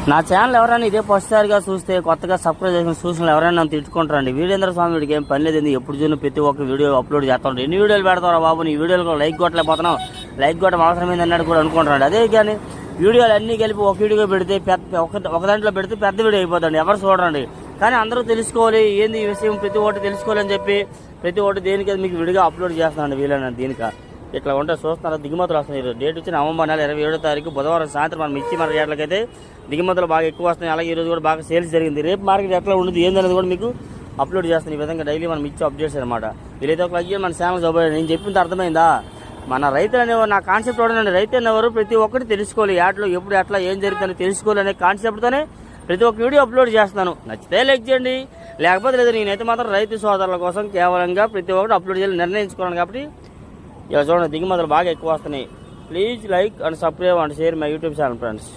నా ఛానల్ ఎవరైనా ఇదే ఫస్ట్ సారిగా చూస్తే కొత్తగా సబ్స్క్రైబ్ చేసుకుని చూసిన ఎవరైనా నన్ను తిట్టుకుంటారండి. వీరేంద్ర స్వామి వీడికి ఏం పని లేదు, ఎప్పుడు చూసిన ప్రతి ఒక్క వీడియో అప్లోడ్ చేస్తాను. ఎన్ని వీడియోలు పెడతారా బాబు, నీ వీడియోలు లైక్ కొట్టలేకపోతున్నావు, లైక్ కొట్టడం అవసరమైంది అన్నట్టు కూడా అనుకుంటారండి. అదే కానీ వీడియోలు అన్నీ కలిపి ఒక వీడియో పెడితే ఒక దాంట్లో పెడితే పెద్ద వీడియో అయిపోతుంది, ఎవరు చూడరండి. కానీ అందరూ తెలుసుకోవాలి, ఏంది ఈ విషయం ప్రతి ఒక్కటి తెలుసుకోవాలని చెప్పి ప్రతి ఒక్కటి దేనికి మీకు విడిగా అప్లోడ్ చేస్తున్నాను. వీలైనా దీనికి ఇట్లా ఉంటే చూస్తున్నారు. దిగుమతులు వస్తున్నాయి. డేట్ వచ్చి నవంబర్ నెల 27వ తారీఖు బుధవారం సాయంత్రం మనం మిర్చి మార్కెట్ రేట్లకైతే దిగుమతులు బాగా ఎక్కువ వస్తున్నాయి. అలాగే ఈరోజు కూడా బాగా సేల్స్ జరిగింది. రేపు మార్కెట్ ఎట్లా ఉండదు ఏందనేది కూడా మీకు అప్లోడ్ చేస్తాను. ఈ విధంగా డైలీ మనం మిర్చి అప్డేట్స్ అనమాట. వీలైతే ఒక లగ్గి మన ఛానల్ చూపండి. నేను చెప్పింది అర్థమైందా? మన రైతులు అనేవారు, నా కాన్సెప్ట్ ఏంటంటే రైతు అనేవారు ప్రతి ఒక్కటి తెలుసుకోవాలి, యాట్లో ఎప్పుడు ఎట్లా ఏం జరుగుతుందో తెలుసుకోవాలి అనే కాన్సెప్ట్తోనే ప్రతి ఒక్క వీడియో అప్లోడ్ చేస్తాను. నచ్చితే లైక్ చేయండి, లేకపోతే లేదు. నేనైతే మాత్రం రైతు సోదరుల కోసం కేవలంగా ప్రతి ఒక్కటి అప్లోడ్ చేయాలని నిర్ణయించుకున్నాను. కాబట్టి ఇలా చూడండి, దిగుమతులు బాగా ఎక్కువ వస్తున్నాయి. Please like and subscribe and share my YouTube channel friends.